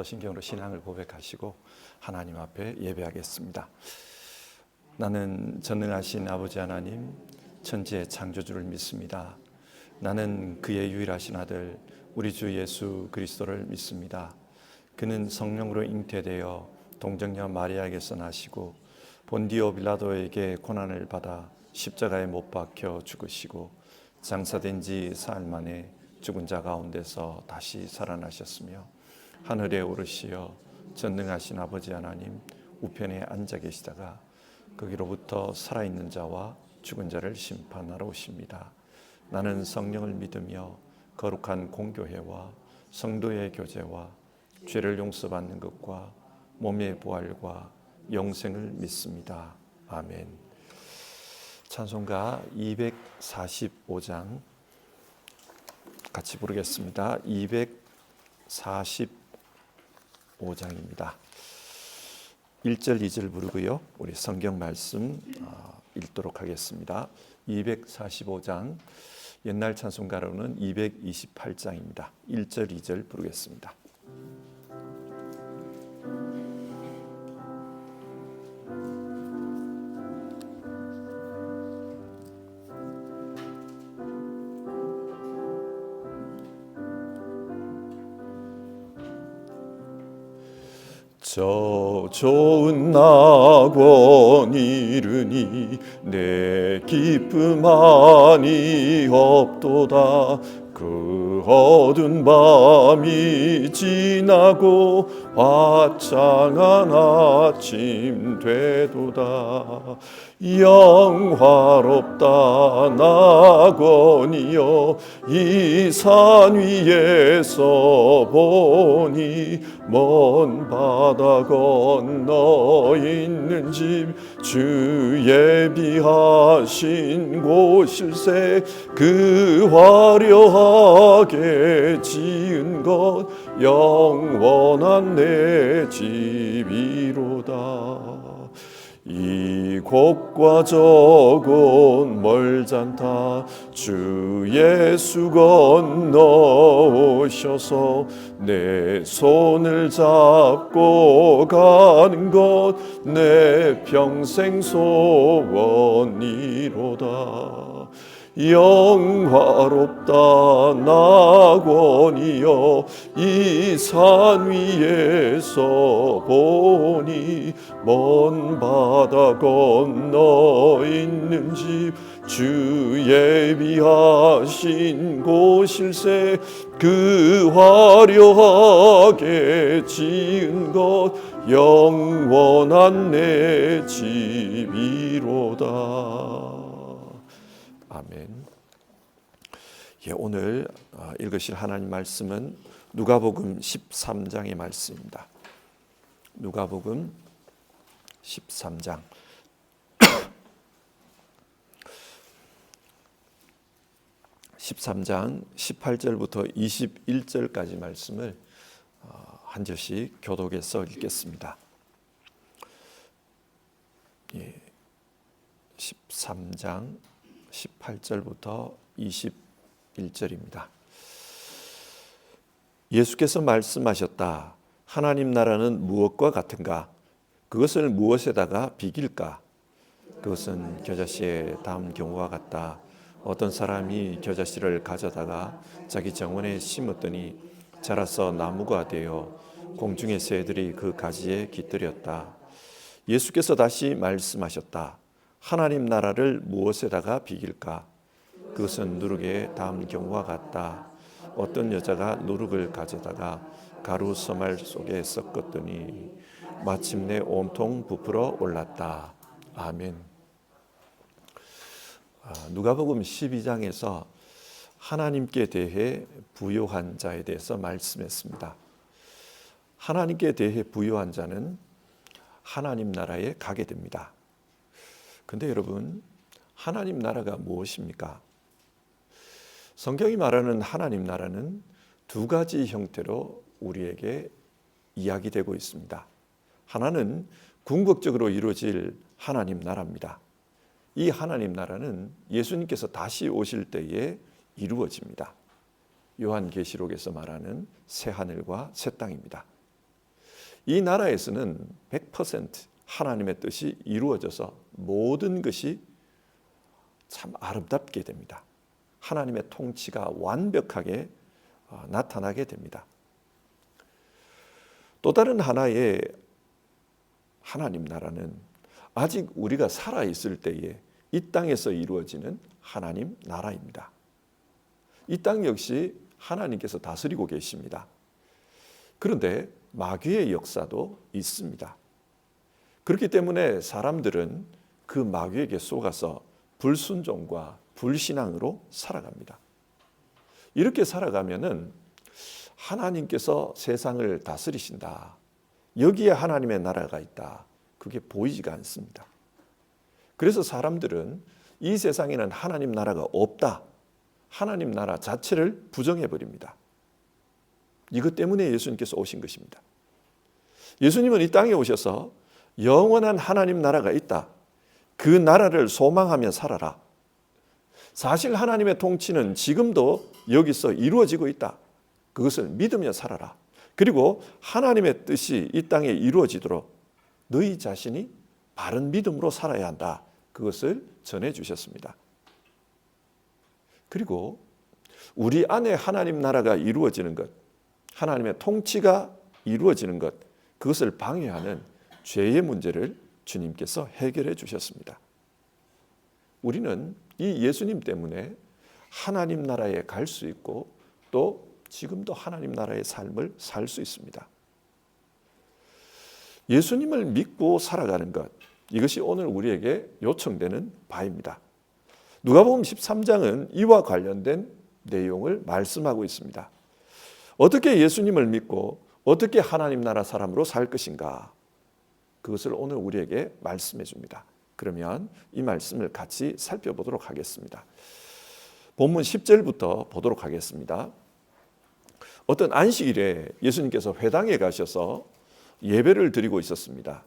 신경으로 신앙을 고백하시고 하나님 앞에 예배하겠습니다. 나는 전능하신 아버지 하나님, 천지의 창조주를 믿습니다. 나는 그의 유일하신 아들 우리 주 예수 그리스도를 믿습니다. 그는 성령으로 잉태되어 동정녀 마리아에게서 나시고 본디오 빌라도에게 고난을 받아 십자가에 못 박혀 죽으시고 장사된 지 사흘 만에 죽은 자 가운데서 다시 살아나셨으며 하늘에 오르시어 전능하신 아버지 하나님 우편에 앉아 계시다가 거기로부터 살아있는 자와 죽은 자를 심판하러 오십니다. 나는 성령을 믿으며 거룩한 공교회와 성도의 교제와 죄를 용서받는 것과 몸의 부활과 영생을 믿습니다. 아멘. 찬송가 245장 같이 부르겠습니다. 245장입니다. 1절, 2절 부르고요. 우리 성경 말씀 읽도록 하겠습니다. 245장, 옛날 찬송가로는 228장입니다. 1절, 2절 부르겠습니다. 저 좋은 낙원 이르니 내 기쁨하니 없도다. 그 어두운 밤이 지나고 화창한 아침 되도다. 영화롭다 낙원이여 이 산 위에서 보니 먼 바다 건너 있는 집 주 예비하신 곳일세. 그 화려하게 지은 것 영원한 내 집이로다. 이곳과 저곳 멀잖다. 주 예수 건너오셔서 내 손을 잡고 가는 것 내 평생 소원이로다. 영화롭다 낙원이여 이 산 위에서 보니 먼 바다 건너 있는 집 주 예비하신 곳일세. 그 화려하게 지은 것 영원한 내 집이로다. 아멘. 오늘 읽으실 하나님 말씀은 누가복음 13장의 말씀입니다. 누가복음 13장 13장 18절부터 21절까지 말씀을 한 절씩 교독해서 읽겠습니다. 13장 18절부터 21절입니다. 예수께서 말씀하셨다. 하나님 나라는 무엇과 같은가? 그것을 무엇에다가 비길까? 그것은 겨자씨에 담은 경우와 같다. 어떤 사람이 겨자씨를 가져다가 자기 정원에 심었더니 자라서 나무가 되어 공중의 새들이 그 가지에 깃들였다. 예수께서 다시 말씀하셨다. 하나님 나라를 무엇에다가 비길까? 그것은 누룩에 담은 경우와 같다. 어떤 여자가 누룩을 가져다가 가루 서말 속에 섞었더니 마침내 온통 부풀어 올랐다. 아멘. 누가복음 12장에서 하나님께 대해 부요한 자에 대해서 말씀했습니다. 하나님께 대해 부요한 자는 하나님 나라에 가게 됩니다. 근데 여러분, 하나님 나라가 무엇입니까? 성경이 말하는 하나님 나라는 두 가지 형태로 우리에게 이야기되고 있습니다. 하나는 궁극적으로 이루어질 하나님 나라입니다. 이 하나님 나라는 예수님께서 다시 오실 때에 이루어집니다. 요한계시록에서 말하는 새 하늘과 새 땅입니다. 이 나라에서는 100% 하나님의 뜻이 이루어져서 모든 것이 참 아름답게 됩니다. 하나님의 통치가 완벽하게 나타나게 됩니다. 또 다른 하나의 하나님 나라는 아직 우리가 살아있을 때에 이 땅에서 이루어지는 하나님 나라입니다. 이 땅 역시 하나님께서 다스리고 계십니다. 그런데 마귀의 역사도 있습니다. 그렇기 때문에 사람들은 그 마귀에게 속아서 불순종과 불신앙으로 살아갑니다. 이렇게 살아가면은 하나님께서 세상을 다스리신다, 여기에 하나님의 나라가 있다, 그게 보이지가 않습니다. 그래서 사람들은 이 세상에는 하나님 나라가 없다, 하나님 나라 자체를 부정해버립니다. 이것 때문에 예수님께서 오신 것입니다. 예수님은 이 땅에 오셔서 영원한 하나님 나라가 있다, 그 나라를 소망하며 살아라. 사실 하나님의 통치는 지금도 여기서 이루어지고 있다, 그것을 믿으며 살아라. 그리고 하나님의 뜻이 이 땅에 이루어지도록 너희 자신이 바른 믿음으로 살아야 한다, 그것을 전해주셨습니다. 그리고 우리 안에 하나님 나라가 이루어지는 것, 하나님의 통치가 이루어지는 것, 그것을 방해하는 죄의 문제를 주님께서 해결해 주셨습니다. 우리는 이 예수님 때문에 하나님 나라에 갈 수 있고 또 지금도 하나님 나라의 삶을 살 수 있습니다. 예수님을 믿고 살아가는 것, 이것이 오늘 우리에게 요청되는 바입니다. 누가복음 13장은 이와 관련된 내용을 말씀하고 있습니다. 어떻게 예수님을 믿고 어떻게 하나님 나라 사람으로 살 것인가, 그것을 오늘 우리에게 말씀해 줍니다. 그러면 이 말씀을 같이 살펴보도록 하겠습니다. 본문 10절부터 보도록 하겠습니다. 어떤 안식일에 예수님께서 회당에 가셔서 예배를 드리고 있었습니다.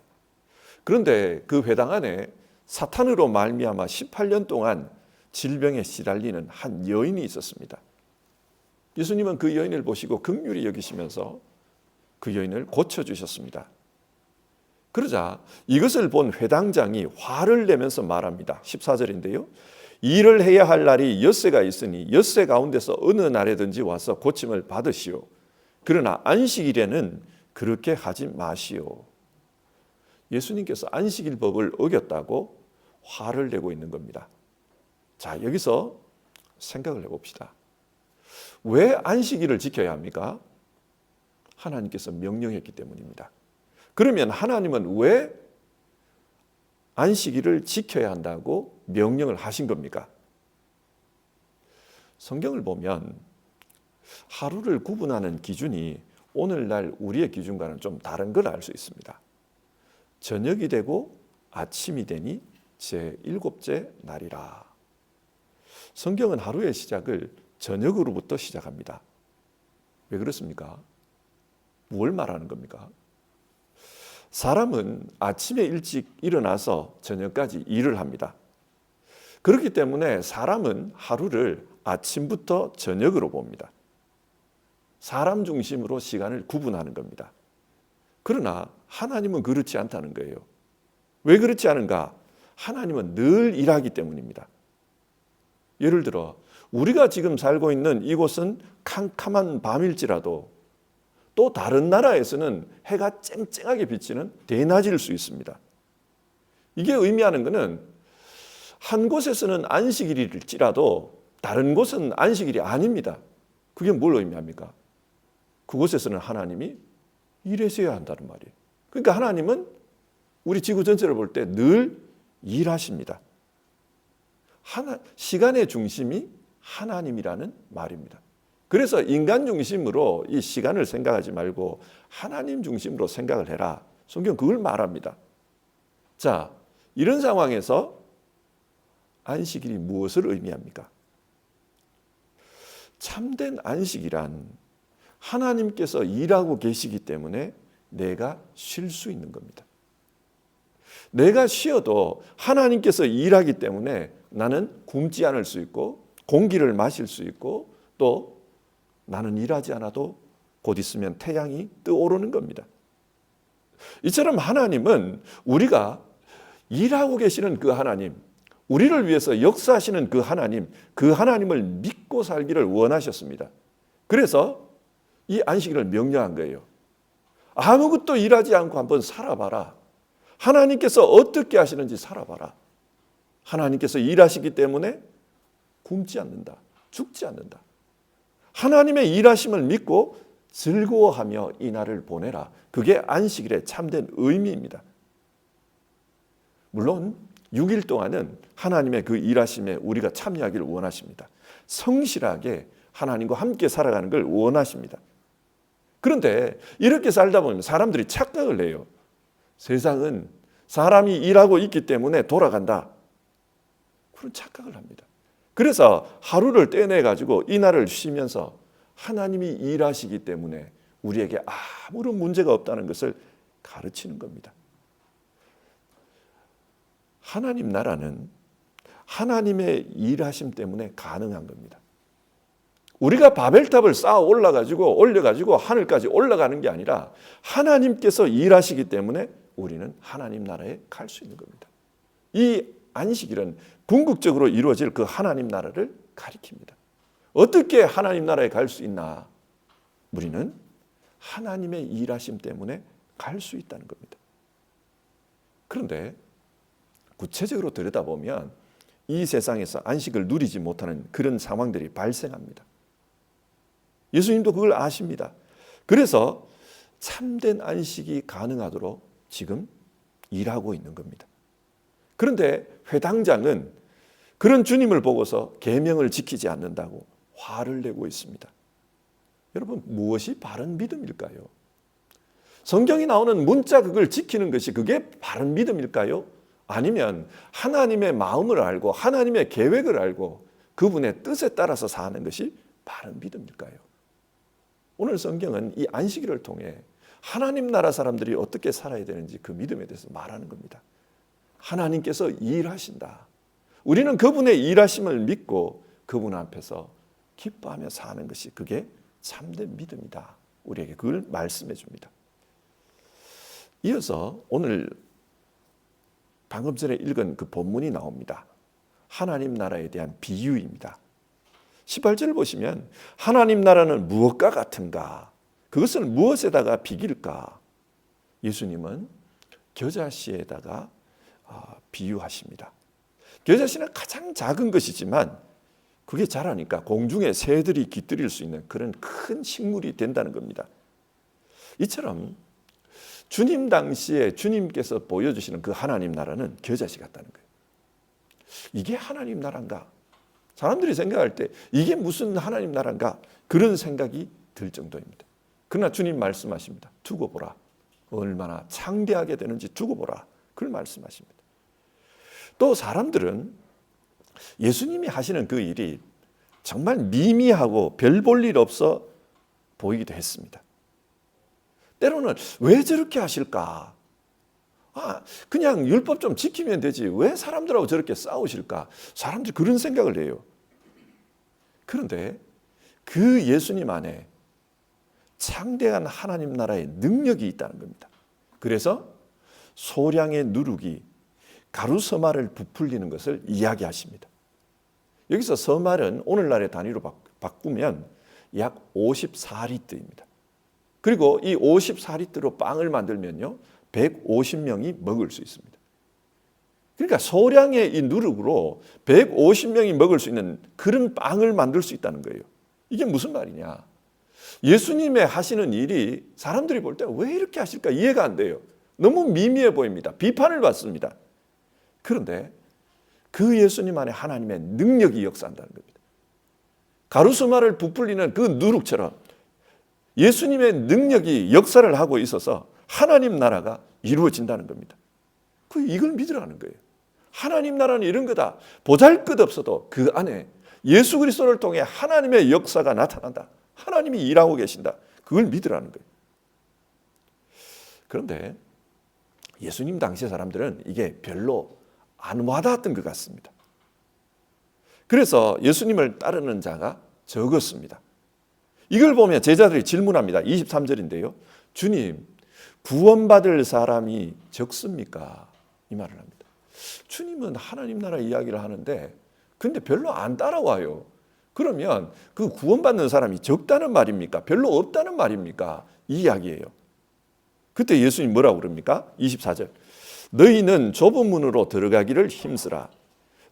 그런데 그 회당 안에 사탄으로 말미암아 18년 동안 질병에 시달리는 한 여인이 있었습니다. 예수님은 그 여인을 보시고 긍휼히 여기시면서 그 여인을 고쳐주셨습니다. 그러자 이것을 본 회당장이 화를 내면서 말합니다. 14절인데요. 일을 해야 할 날이 엿새가 있으니 엿새 가운데서 어느 날에든지 와서 고침을 받으시오. 그러나 안식일에는 그렇게 하지 마시오. 예수님께서 안식일법을 어겼다고 화를 내고 있는 겁니다. 자, 여기서 생각을 해봅시다. 왜 안식일을 지켜야 합니까? 하나님께서 명령했기 때문입니다. 그러면 하나님은 왜 안식일을 지켜야 한다고 명령을 하신 겁니까? 성경을 보면 하루를 구분하는 기준이 오늘날 우리의 기준과는 좀 다른 걸 알 수 있습니다. 저녁이 되고 아침이 되니 제7째 날이라. 성경은 하루의 시작을 저녁으로부터 시작합니다. 왜 그렇습니까? 뭘 말하는 겁니까? 사람은 아침에 일찍 일어나서 저녁까지 일을 합니다. 그렇기 때문에 사람은 하루를 아침부터 저녁으로 봅니다. 사람 중심으로 시간을 구분하는 겁니다. 그러나 하나님은 그렇지 않다는 거예요. 왜 그렇지 않은가? 하나님은 늘 일하기 때문입니다. 예를 들어 우리가 지금 살고 있는 이곳은 캄캄한 밤일지라도 또 다른 나라에서는 해가 쨍쨍하게 비치는 대낮일 수 있습니다. 이게 의미하는 것은 한 곳에서는 안식일일지라도 다른 곳은 안식일이 아닙니다. 그게 뭘 의미합니까? 그곳에서는 하나님이 일하셔야 한다는 말이에요. 그러니까 하나님은 우리 지구 전체를 볼 때 늘 일하십니다. 시간의 중심이 하나님이라는 말입니다. 그래서 인간 중심으로 이 시간을 생각하지 말고 하나님 중심으로 생각을 해라. 성경 그걸 말합니다. 자, 이런 상황에서 안식일이 무엇을 의미합니까? 참된 안식이란 하나님께서 일하고 계시기 때문에 내가 쉴 수 있는 겁니다. 내가 쉬어도 하나님께서 일하기 때문에 나는 굶지 않을 수 있고 공기를 마실 수 있고 또 나는 일하지 않아도 곧 있으면 태양이 뜨오르는 겁니다. 이처럼 하나님은 우리가 일하고 계시는 그 하나님, 우리를 위해서 역사하시는 그 하나님을 믿고 살기를 원하셨습니다. 그래서 이 안식일을 명령한 거예요. 아무것도 일하지 않고 한번 살아봐라. 하나님께서 어떻게 하시는지 살아봐라. 하나님께서 일하시기 때문에 굶지 않는다. 죽지 않는다. 하나님의 일하심을 믿고 즐거워하며 이 날을 보내라. 그게 안식일의 참된 의미입니다. 물론 6일 동안은 하나님의 그 일하심에 우리가 참여하기를 원하십니다. 성실하게 하나님과 함께 살아가는 걸 원하십니다. 그런데 이렇게 살다 보면 사람들이 착각을 해요. 세상은 사람이 일하고 있기 때문에 돌아간다. 그런 착각을 합니다. 그래서 하루를 떼내가지고 이날을 쉬면서 하나님이 일하시기 때문에 우리에게 아무런 문제가 없다는 것을 가르치는 겁니다. 하나님 나라는 하나님의 일하심 때문에 가능한 겁니다. 우리가 바벨탑을 쌓아 올려가지고 하늘까지 올라가는 게 아니라 하나님께서 일하시기 때문에 우리는 하나님 나라에 갈 수 있는 겁니다. 이 안식일은 궁극적으로 이루어질 그 하나님 나라를 가리킵니다. 어떻게 하나님 나라에 갈 수 있나? 우리는 하나님의 일하심 때문에 갈 수 있다는 겁니다. 그런데 구체적으로 들여다보면 이 세상에서 안식을 누리지 못하는 그런 상황들이 발생합니다. 예수님도 그걸 아십니다. 그래서 참된 안식이 가능하도록 지금 일하고 있는 겁니다. 그런데 회당장은 그런 주님을 보고서 계명을 지키지 않는다고 화를 내고 있습니다. 여러분, 무엇이 바른 믿음일까요? 성경이 나오는 문자 그걸 지키는 것이 그게 바른 믿음일까요? 아니면 하나님의 마음을 알고 하나님의 계획을 알고 그분의 뜻에 따라서 사는 것이 바른 믿음일까요? 오늘 성경은 이 안식일을 통해 하나님 나라 사람들이 어떻게 살아야 되는지 그 믿음에 대해서 말하는 겁니다. 하나님께서 일하신다. 우리는 그분의 일하심을 믿고 그분 앞에서 기뻐하며 사는 것이 그게 참된 믿음이다. 우리에게 그걸 말씀해 줍니다. 이어서 오늘 방금 전에 읽은 그 본문이 나옵니다. 하나님 나라에 대한 비유입니다. 18절을 보시면 하나님 나라는 무엇과 같은가? 그것을 무엇에다가 비길까? 예수님은 겨자씨에다가 비유하십니다. 겨자씨는 가장 작은 것이지만 그게 자라니까 공중에 새들이 깃들일 수 있는 그런 큰 식물이 된다는 겁니다. 이처럼 주님 당시에 주님께서 보여주시는 그 하나님 나라는 겨자씨 같다는 거예요. 이게 하나님 나라인가? 사람들이 생각할 때 이게 무슨 하나님 나라인가? 그런 생각이 들 정도입니다. 그러나 주님 말씀하십니다. 두고 보라. 얼마나 창대하게 되는지 두고 보라. 그걸 말씀하십니다. 또 사람들은 예수님이 하시는 그 일이 정말 미미하고 별 볼 일 없어 보이기도 했습니다. 때로는 왜 저렇게 하실까? 그냥 율법 좀 지키면 되지. 왜 사람들하고 저렇게 싸우실까? 사람들이 그런 생각을 해요. 그런데 그 예수님 안에 창대한 하나님 나라의 능력이 있다는 겁니다. 그래서 소량의 누룩이 가루 서말을 부풀리는 것을 이야기하십니다. 여기서 서말은 오늘날의 단위로 바꾸면 약 54리터입니다. 그리고 이 54리터로 빵을 만들면요 150명이 먹을 수 있습니다. 그러니까 소량의 이 누룩으로 150명이 먹을 수 있는 그런 빵을 만들 수 있다는 거예요. 이게 무슨 말이냐? 예수님의 하시는 일이 사람들이 볼 때 왜 이렇게 하실까 이해가 안 돼요. 너무 미미해 보입니다. 비판을 받습니다. 그런데 그 예수님 안에 하나님의 능력이 역사한다는 겁니다. 가루수말을 부풀리는 그 누룩처럼 예수님의 능력이 역사를 하고 있어서 하나님 나라가 이루어진다는 겁니다. 이걸 믿으라는 거예요. 하나님 나라는 이런 거다. 보잘것없어도 그 안에 예수 그리스도를 통해 하나님의 역사가 나타난다. 하나님이 일하고 계신다. 그걸 믿으라는 거예요. 그런데 예수님 당시 사람들은 이게 별로 안 와닿았던 것 같습니다. 그래서 예수님을 따르는 자가 적었습니다. 이걸 보면 제자들이 질문합니다. 23절인데요. 주님, 구원받을 사람이 적습니까? 이 말을 합니다. 주님은 하나님 나라 이야기를 하는데 근데 별로 안 따라와요. 그러면 그 구원받는 사람이 적다는 말입니까? 별로 없다는 말입니까? 이 이야기예요. 그때 예수님 뭐라고 그럽니까? 24절. 너희는 좁은 문으로 들어가기를 힘쓰라.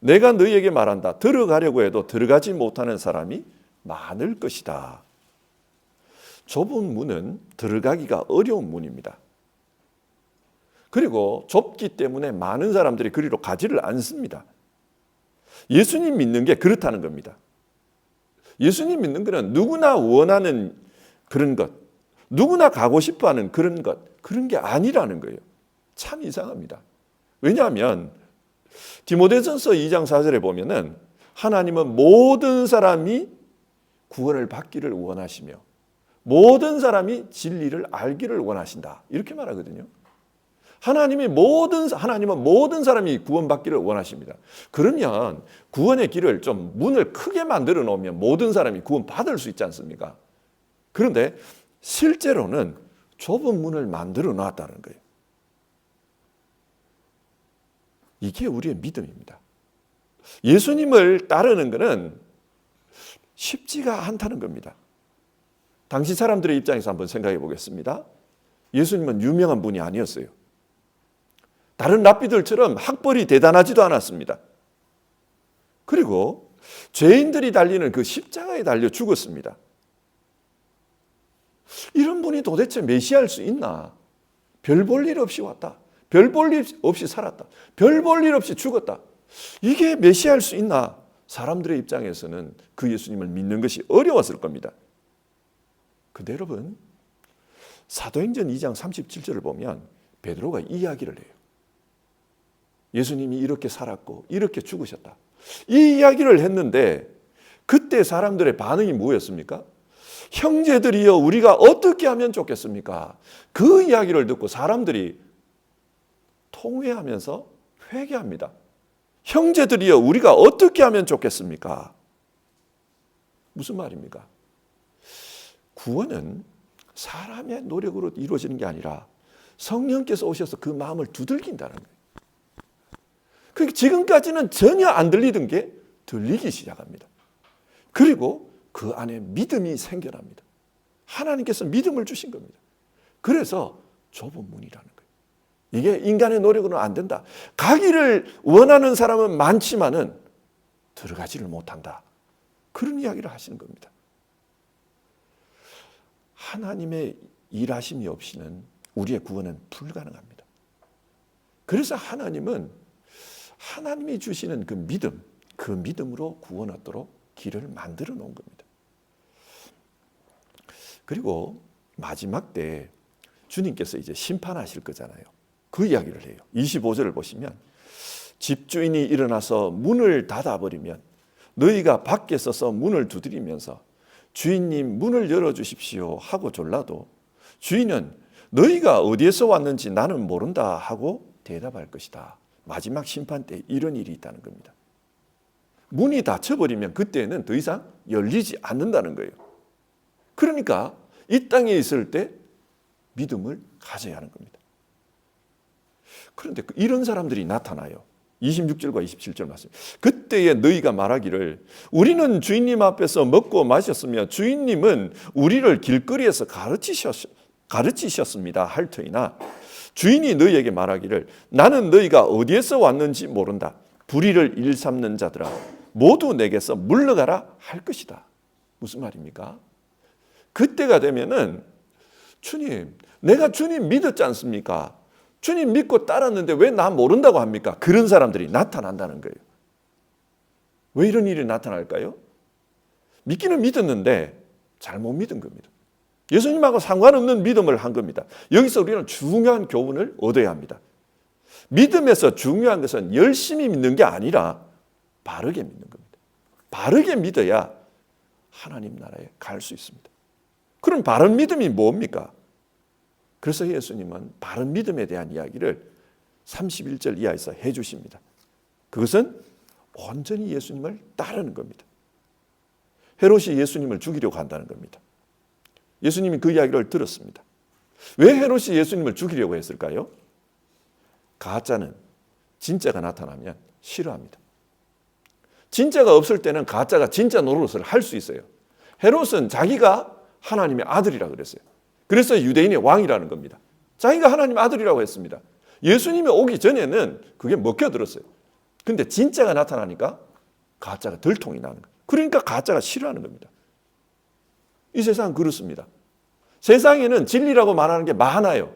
내가 너희에게 말한다. 들어가려고 해도 들어가지 못하는 사람이 많을 것이다. 좁은 문은 들어가기가 어려운 문입니다. 그리고 좁기 때문에 많은 사람들이 그리로 가지를 않습니다. 예수님 믿는 게 그렇다는 겁니다. 예수님 믿는 것은 누구나 원하는 그런 것, 누구나 가고 싶어하는 그런 것, 그런 게 아니라는 거예요. 참 이상합니다. 왜냐하면 디모데전서 2장 4절에 보면은 하나님은 모든 사람이 구원을 받기를 원하시며 모든 사람이 진리를 알기를 원하신다. 이렇게 말하거든요. 하나님은 모든 사람이 구원받기를 원하십니다. 그러면 구원의 길을 좀 문을 크게 만들어 놓으면 모든 사람이 구원받을 수 있지 않습니까? 그런데 실제로는 좁은 문을 만들어 놨다는 거예요. 이게 우리의 믿음입니다. 예수님을 따르는 것은 쉽지가 않다는 겁니다. 당시 사람들의 입장에서 한번 생각해 보겠습니다. 예수님은 유명한 분이 아니었어요. 다른 랍비들처럼 학벌이 대단하지도 않았습니다. 그리고 죄인들이 달리는 그 십자가에 달려 죽었습니다. 이런 분이 도대체 메시아일 수 있나? 별 볼 일 없이 왔다. 별 볼 일 없이 살았다. 별 볼 일 없이 죽었다. 이게 메시아일 수 있나? 사람들의 입장에서는 그 예수님을 믿는 것이 어려웠을 겁니다. 근데 여러분, 사도행전 2장 37절을 보면 베드로가 이 이야기를 해요. 예수님이 이렇게 살았고 이렇게 죽으셨다. 이 이야기를 했는데 그때 사람들의 반응이 뭐였습니까? 형제들이여 우리가 어떻게 하면 좋겠습니까? 그 이야기를 듣고 사람들이 통회하면서 회개합니다. 형제들이여 우리가 어떻게 하면 좋겠습니까? 무슨 말입니까? 구원은 사람의 노력으로 이루어지는 게 아니라 성령께서 오셔서 그 마음을 두들긴다는 거예요. 그러니까 지금까지는 전혀 안 들리던 게 들리기 시작합니다. 그리고 그 안에 믿음이 생겨납니다. 하나님께서 믿음을 주신 겁니다. 그래서 좁은 문이라는 거예요. 이게 인간의 노력으로는 안 된다. 가기를 원하는 사람은 많지만은 들어가지를 못한다. 그런 이야기를 하시는 겁니다. 하나님의 일하심이 없이는 우리의 구원은 불가능합니다. 그래서 하나님은 하나님이 주시는 그 믿음, 그 믿음으로 구원 얻도록 길을 만들어 놓은 겁니다. 그리고 마지막 때 주님께서 이제 심판하실 거잖아요. 그 이야기를 해요. 25절을 보시면 집주인이 일어나서 문을 닫아버리면 너희가 밖에 서서 문을 두드리면서 주인님 문을 열어주십시오 하고 졸라도 주인은 너희가 어디에서 왔는지 나는 모른다 하고 대답할 것이다. 마지막 심판 때 이런 일이 있다는 겁니다. 문이 닫혀버리면 그때는 더 이상 열리지 않는다는 거예요. 그러니까 이 땅에 있을 때 믿음을 가져야 하는 겁니다. 그런데 이런 사람들이 나타나요. 26절과 27절 말씀. 그때에 너희가 말하기를 우리는 주인님 앞에서 먹고 마셨으며 주인님은 우리를 길거리에서 가르치셨습니다 할 터이나 주인이 너희에게 말하기를 나는 너희가 어디에서 왔는지 모른다. 불의를 일삼는 자들아 모두 내게서 물러가라 할 것이다. 무슨 말입니까? 그때가 되면은 주님, 내가 주님 믿었지 않습니까? 주님 믿고 따랐는데 왜 나 모른다고 합니까? 그런 사람들이 나타난다는 거예요. 왜 이런 일이 나타날까요? 믿기는 믿었는데 잘못 믿은 겁니다. 예수님하고 상관없는 믿음을 한 겁니다. 여기서 우리는 중요한 교훈을 얻어야 합니다. 믿음에서 중요한 것은 열심히 믿는 게 아니라 바르게 믿는 겁니다. 바르게 믿어야 하나님 나라에 갈 수 있습니다. 그럼 바른 믿음이 뭡니까? 그래서 예수님은 바른 믿음에 대한 이야기를 31절 이하에서 해주십니다. 그것은 온전히 예수님을 따르는 겁니다. 헤롯이 예수님을 죽이려고 한다는 겁니다. 예수님이 그 이야기를 들었습니다. 왜 헤롯이 예수님을 죽이려고 했을까요? 가짜는 진짜가 나타나면 싫어합니다. 진짜가 없을 때는 가짜가 진짜 노릇을 할 수 있어요. 헤롯은 자기가 하나님의 아들이라고 그랬어요. 그래서 유대인의 왕이라는 겁니다. 자기가 하나님의 아들이라고 했습니다. 예수님이 오기 전에는 그게 먹혀들었어요. 근데 진짜가 나타나니까 가짜가 들통이 나는 거예요. 그러니까 가짜가 싫어하는 겁니다. 이 세상은 그렇습니다. 세상에는 진리라고 말하는 게 많아요.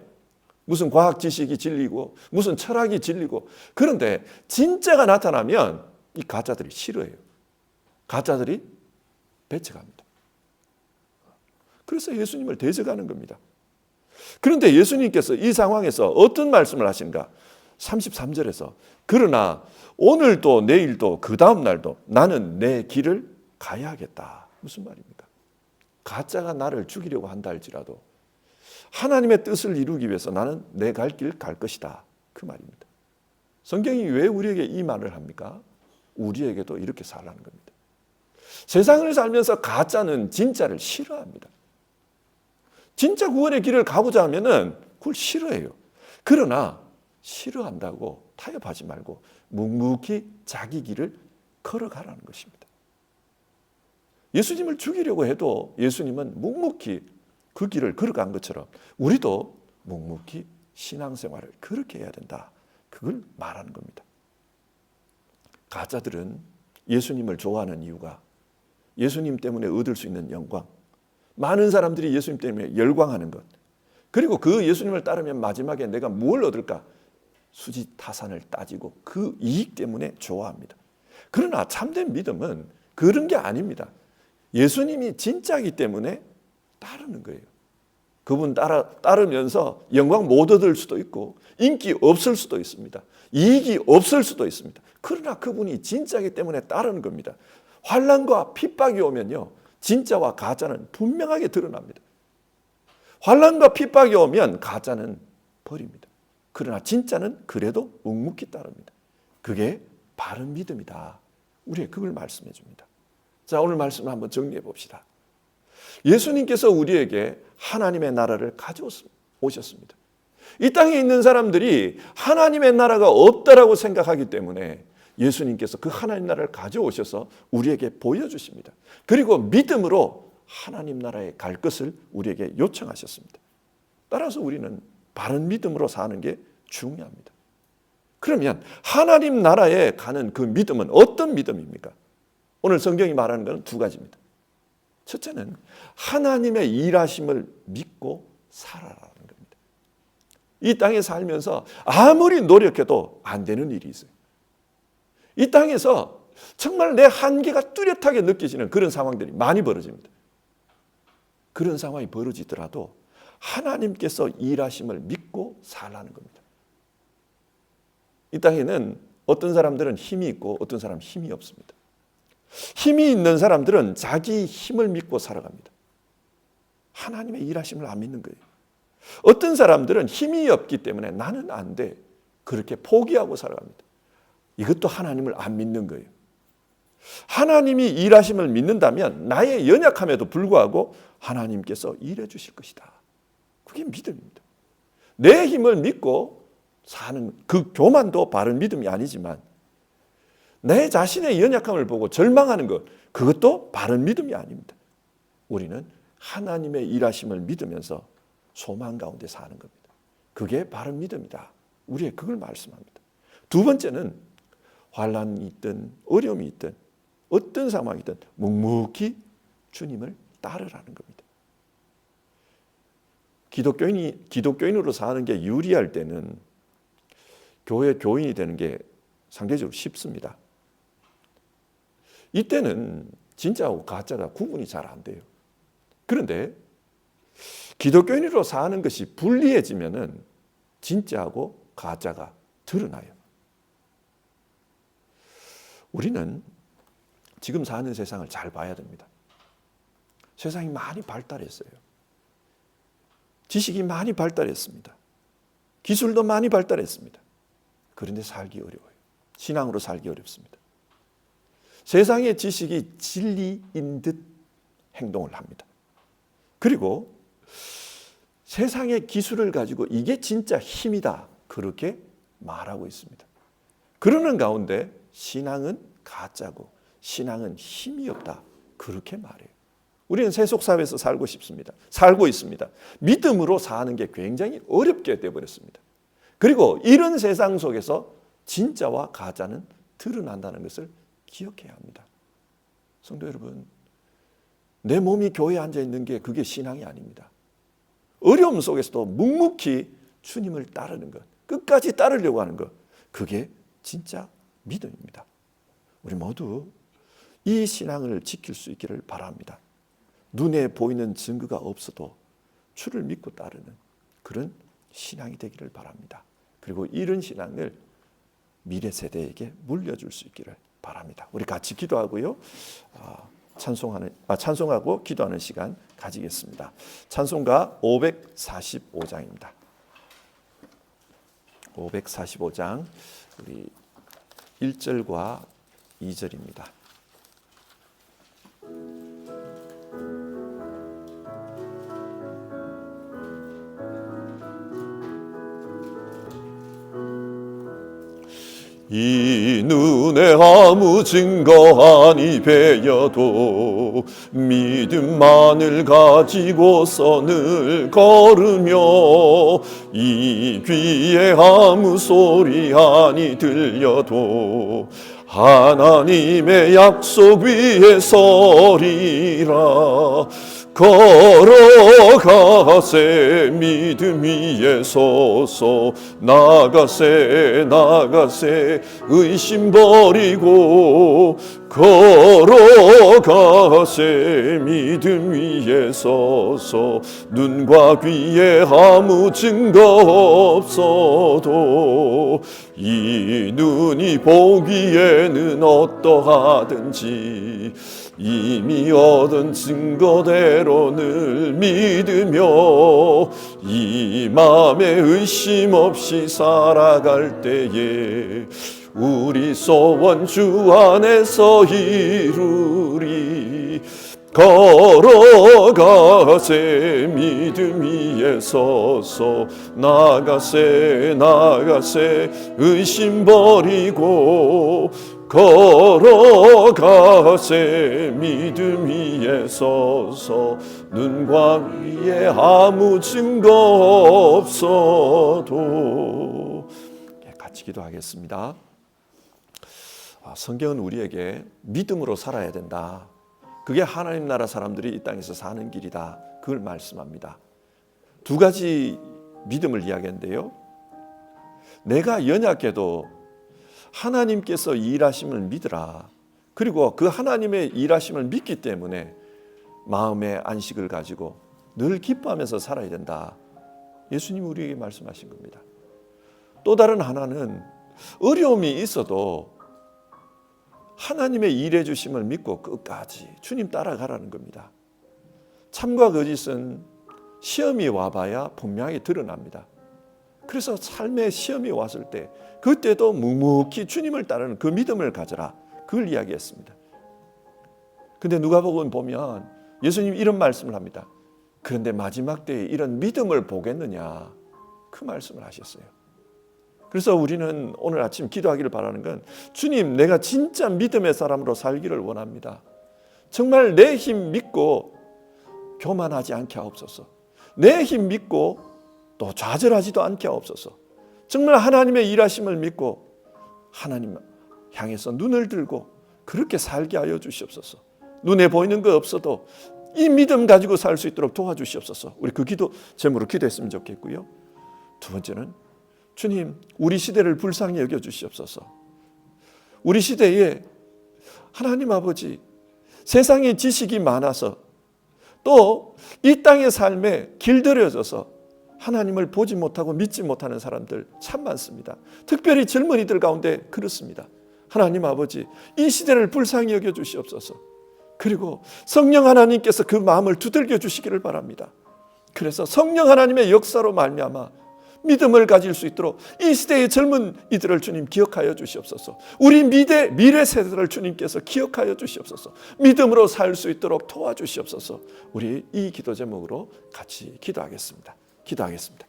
무슨 과학 지식이 진리고 무슨 철학이 진리고, 그런데 진짜가 나타나면 이 가짜들이 싫어해요. 가짜들이 배척합니다. 그래서 예수님을 대적하는 겁니다. 그런데 예수님께서 이 상황에서 어떤 말씀을 하신가? 33절에서 그러나 오늘도 내일도 그 다음 날도 나는 내 길을 가야 하겠다. 무슨 말입니까? 가짜가 나를 죽이려고 한다 할지라도 하나님의 뜻을 이루기 위해서 나는 내 갈 길 갈 것이다. 그 말입니다. 성경이 왜 우리에게 이 말을 합니까? 우리에게도 이렇게 살라는 겁니다. 세상을 살면서 가짜는 진짜를 싫어합니다. 진짜 구원의 길을 가고자 하면은 그걸 싫어해요. 그러나 싫어한다고 타협하지 말고 묵묵히 자기 길을 걸어가라는 것입니다. 예수님을 죽이려고 해도 예수님은 묵묵히 그 길을 걸어간 것처럼 우리도 묵묵히 신앙생활을 그렇게 해야 된다. 그걸 말하는 겁니다. 가짜들은 예수님을 좋아하는 이유가 예수님 때문에 얻을 수 있는 영광, 많은 사람들이 예수님 때문에 열광하는 것, 그리고 그 예수님을 따르면 마지막에 내가 뭘 얻을까? 수지타산을 따지고 그 이익 때문에 좋아합니다. 그러나 참된 믿음은 그런 게 아닙니다. 예수님이 진짜이기 때문에 따르는 거예요. 그분 따르면서 영광 못 얻을 수도 있고 인기 없을 수도 있습니다. 이익이 없을 수도 있습니다. 그러나 그분이 진짜이기 때문에 따르는 겁니다. 환난과 핍박이 오면요, 진짜와 가짜는 분명하게 드러납니다. 환난과 핍박이 오면 가짜는 버립니다. 그러나 진짜는 그래도 묵묵히 따릅니다. 그게 바른 믿음이다. 우리에게 그걸 말씀해 줍니다. 자, 오늘 말씀을 한번 정리해 봅시다. 예수님께서 우리에게 하나님의 나라를 가져오셨습니다. 이 땅에 있는 사람들이 하나님의 나라가 없다라고 생각하기 때문에 예수님께서 그 하나님 나라를 가져오셔서 우리에게 보여주십니다. 그리고 믿음으로 하나님 나라에 갈 것을 우리에게 요청하셨습니다. 따라서 우리는 바른 믿음으로 사는 게 중요합니다. 그러면 하나님 나라에 가는 그 믿음은 어떤 믿음입니까? 오늘 성경이 말하는 것은 두 가지입니다. 첫째는 하나님의 일하심을 믿고 살아라는 겁니다. 이 땅에 살면서 아무리 노력해도 안 되는 일이 있어요. 이 땅에서 정말 내 한계가 뚜렷하게 느껴지는 그런 상황들이 많이 벌어집니다. 그런 상황이 벌어지더라도 하나님께서 일하심을 믿고 살라는 겁니다. 이 땅에는 어떤 사람들은 힘이 있고 어떤 사람은 힘이 없습니다. 힘이 있는 사람들은 자기 힘을 믿고 살아갑니다. 하나님의 일하심을 안 믿는 거예요. 어떤 사람들은 힘이 없기 때문에 나는 안 돼, 그렇게 포기하고 살아갑니다. 이것도 하나님을 안 믿는 거예요. 하나님이 일하심을 믿는다면 나의 연약함에도 불구하고 하나님께서 일해 주실 것이다. 그게 믿음입니다. 내 힘을 믿고 사는 그 교만도 바른 믿음이 아니지만 내 자신의 연약함을 보고 절망하는 것, 그것도 바른 믿음이 아닙니다. 우리는 하나님의 일하심을 믿으면서 소망 가운데 사는 겁니다. 그게 바른 믿음이다. 우리의 그걸 말씀합니다. 두 번째는 환난이 있든 어려움이 있든 어떤 상황이든 묵묵히 주님을 따르라는 겁니다. 기독교인으로 사는 게 유리할 때는 교회 교인이 되는 게 상대적으로 쉽습니다. 이때는 진짜하고 가짜가 구분이 잘 안 돼요. 그런데 기독교인으로 사는 것이 불리해지면은 진짜하고 가짜가 드러나요. 우리는 지금 사는 세상을 잘 봐야 됩니다. 세상이 많이 발달했어요. 지식이 많이 발달했습니다. 기술도 많이 발달했습니다. 그런데 살기 어려워요. 신앙으로 살기 어렵습니다. 세상의 지식이 진리인 듯 행동을 합니다. 그리고 세상의 기술을 가지고 이게 진짜 힘이다 그렇게 말하고 있습니다. 그러는 가운데 신앙은 가짜고 신앙은 힘이 없다 그렇게 말해요. 우리는 세속사회에서 살고 있습니다. 믿음으로 사는 게 굉장히 어렵게 되어버렸습니다. 그리고 이런 세상 속에서 진짜와 가짜는 드러난다는 것을 기억해야 합니다. 성도 여러분, 내 몸이 교회에 앉아있는 게 그게 신앙이 아닙니다. 어려움 속에서도 묵묵히 주님을 따르는 것, 끝까지 따르려고 하는 것, 그게 진짜 믿음입니다. 우리 모두 이 신앙을 지킬 수 있기를 바랍니다. 눈에 보이는 증거가 없어도 주를 믿고 따르는 그런 신앙이 되기를 바랍니다. 그리고 이런 신앙을 미래 세대에게 물려줄 수 있기를 바랍니다. 우리 같이 기도하고요. 찬송하고 기도하는 시간 가지겠습니다. 찬송가 545장입니다. 545장 우리 1절과 2절입니다. 이 눈에 아무 증거 아니 배여도 믿음만을 가지고서 늘 걸으며 이 귀에 아무 소리 아니 들려도 하나님의 약속 위에 서리라. 걸어가세 믿음 위에 서서 나가세 의심 버리고 걸어가세 믿음 위에 서서 눈과 귀에 아무 증거 없어도 이 눈이 보기에는 어떠하든지 이미 얻은 증거대로 늘 믿으며 이 맘에 의심 없이 살아갈 때에 우리 소원 주 안에서 이루리. 걸어가세 믿음 위에 서서 나가세 의심 버리고 걸어가세 믿음 위에 서서 눈과 귀에 아무 증거 없어도. 같이 기도하겠습니다. 성경은 우리에게 믿음으로 살아야 된다. 그게 하나님 나라 사람들이 이 땅에서 사는 길이다. 그걸 말씀합니다. 두 가지 믿음을 이야기하는데요. 내가 연약해도 하나님께서 일하심을 믿으라. 그리고 그 하나님의 일하심을 믿기 때문에 마음의 안식을 가지고 늘 기뻐하면서 살아야 된다. 예수님이 우리에게 말씀하신 겁니다. 또 다른 하나는 어려움이 있어도 하나님의 일해 주심을 믿고 끝까지 주님 따라가라는 겁니다. 참과 거짓은 시험이 와봐야 분명하게 드러납니다. 그래서 삶의 시험이 왔을 때 그때도 묵묵히 주님을 따르는 그 믿음을 가져라. 그걸 이야기했습니다. 근데 누가복음 보면 예수님이 이런 말씀을 합니다. 그런데 마지막 때에 이런 믿음을 보겠느냐, 그 말씀을 하셨어요. 그래서 우리는 오늘 아침 기도하기를 바라는 건, 주님, 내가 진짜 믿음의 사람으로 살기를 원합니다. 정말 내 힘 믿고 교만하지 않게 하옵소서. 내 힘 믿고 또 좌절하지도 않게 하옵소서. 정말 하나님의 일하심을 믿고 하나님 향해서 눈을 들고 그렇게 살게 하여 주시옵소서. 눈에 보이는 거 없어도 이 믿음 가지고 살 수 있도록 도와주시옵소서. 우리 그 기도 제목으로 기도했으면 좋겠고요. 두 번째는, 주님, 우리 시대를 불쌍히 여겨주시옵소서. 우리 시대에 하나님 아버지, 세상에 지식이 많아서 또 이 땅의 삶에 길들여져서 하나님을 보지 못하고 믿지 못하는 사람들 참 많습니다. 특별히 젊은이들 가운데 그렇습니다. 하나님 아버지, 이 시대를 불쌍히 여겨주시옵소서. 그리고 성령 하나님께서 그 마음을 두들겨 주시기를 바랍니다. 그래서 성령 하나님의 역사로 말미암아 믿음을 가질 수 있도록 이 시대의 젊은 이들을 주님 기억하여 주시옵소서. 우리 미래 세대를 주님께서 기억하여 주시옵소서. 믿음으로 살 수 있도록 도와주시옵소서. 우리 이 기도 제목으로 같이 기도하겠습니다. 기도하겠습니다.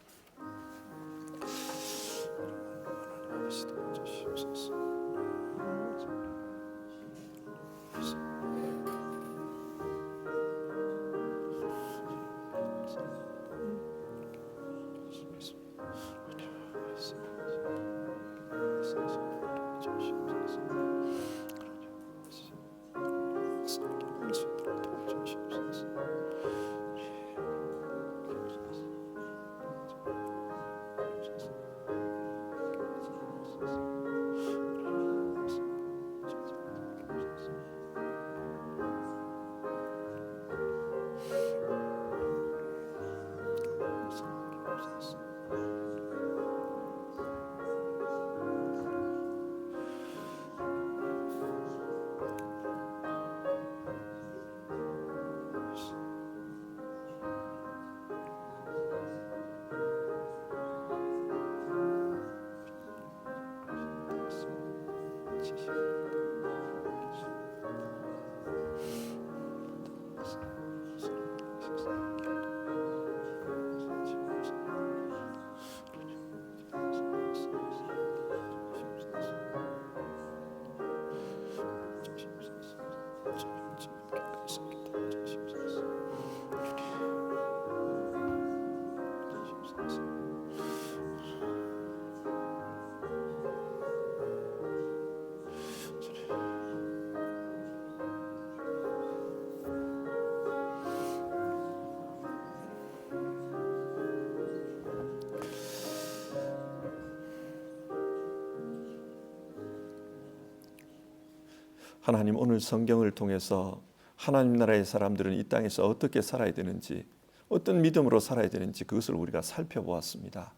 하나님, 오늘 성경을 통해서 하나님 나라의 사람들은 이 땅에서 어떻게 살아야 되는지, 어떤 믿음으로 살아야 되는지 그것을 우리가 살펴보았습니다.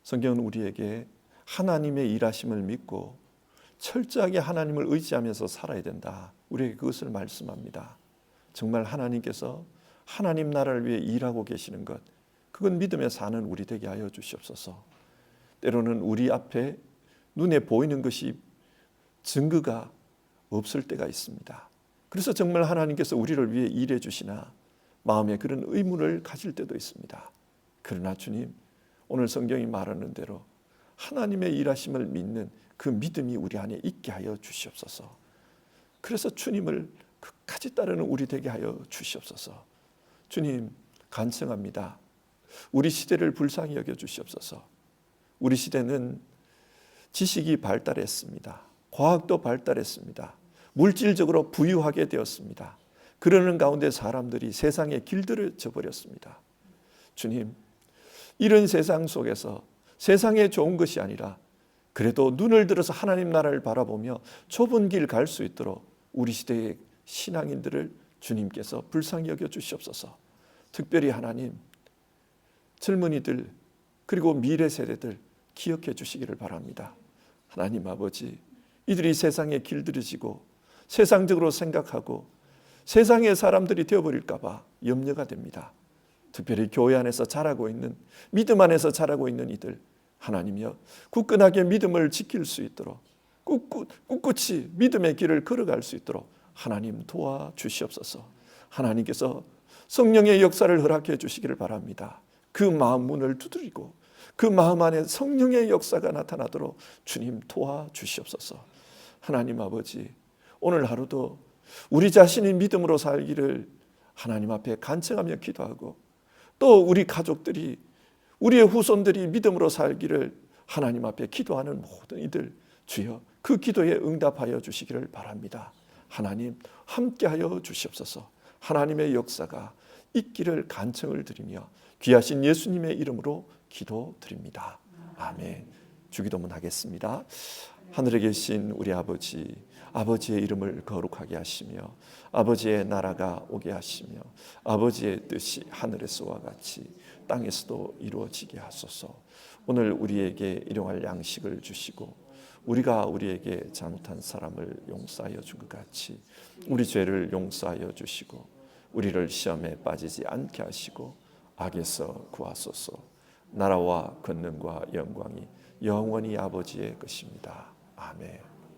성경은 우리에게 하나님의 일하심을 믿고 철저하게 하나님을 의지하면서 살아야 된다, 우리에게 그것을 말씀합니다. 정말 하나님께서 하나님 나라를 위해 일하고 계시는 것, 그건 믿음에 사는 우리 되게 하여 주시옵소서. 때로는 우리 앞에 눈에 보이는 것이 증거가 없을 때가 있습니다. 그래서 정말 하나님께서 우리를 위해 일해 주시나 마음에 그런 의문을 가질 때도 있습니다. 그러나 주님, 오늘 성경이 말하는 대로 하나님의 일하심을 믿는 그 믿음이 우리 안에 있게 하여 주시옵소서. 그래서 주님을 끝까지 따르는 우리 되게 하여 주시옵소서. 주님, 간청합니다. 우리 시대를 불쌍히 여겨 주시옵소서. 우리 시대는 지식이 발달했습니다. 과학도 발달했습니다. 물질적으로 부유하게 되었습니다. 그러는 가운데 사람들이 세상에 길들여져 버렸습니다. 주님, 이런 세상 속에서 세상에 좋은 것이 아니라 그래도 눈을 들어서 하나님 나라를 바라보며 좁은 길 갈 수 있도록 우리 시대의 신앙인들을 주님께서 불쌍히 여겨 주시옵소서. 특별히 하나님, 젊은이들 그리고 미래 세대들 기억해 주시기를 바랍니다. 하나님 아버지, 이들이 세상에 길들여지고 세상적으로 생각하고 세상의 사람들이 되어버릴까 봐 염려가 됩니다. 특별히 교회 안에서 자라고 있는, 믿음 안에서 자라고 있는 이들, 하나님이여 굳건하게 믿음을 지킬 수 있도록 꿋꿋이 믿음의 길을 걸어갈 수 있도록 하나님 도와주시옵소서. 하나님께서 성령의 역사를 허락해 주시기를 바랍니다. 그 마음 문을 두드리고 그 마음 안에 성령의 역사가 나타나도록 주님 도와주시옵소서. 하나님 아버지, 오늘 하루도 우리 자신이 믿음으로 살기를 하나님 앞에 간청하며 기도하고, 또 우리 가족들이, 우리의 후손들이 믿음으로 살기를 하나님 앞에 기도하는 모든 이들, 주여 그 기도에 응답하여 주시기를 바랍니다. 하나님 함께하여 주시옵소서. 하나님의 역사가 있기를 간청을 드리며 귀하신 예수님의 이름으로 기도드립니다. 아멘. 주기도문 하겠습니다. 하늘에 계신 우리 아버지, 아버지의 이름을 거룩하게 하시며 아버지의 나라가 오게 하시며 아버지의 뜻이 하늘에서와 같이 땅에서도 이루어지게 하소서. 오늘 우리에게 일용할 양식을 주시고 우리가 우리에게 잘못한 사람을 용서하여 준 것 같이 우리 죄를 용서하여 주시고 우리를 시험에 빠지지 않게 하시고 악에서 구하소서. 나라와 권능과 영광이 영원히 아버지의 것입니다. 아멘.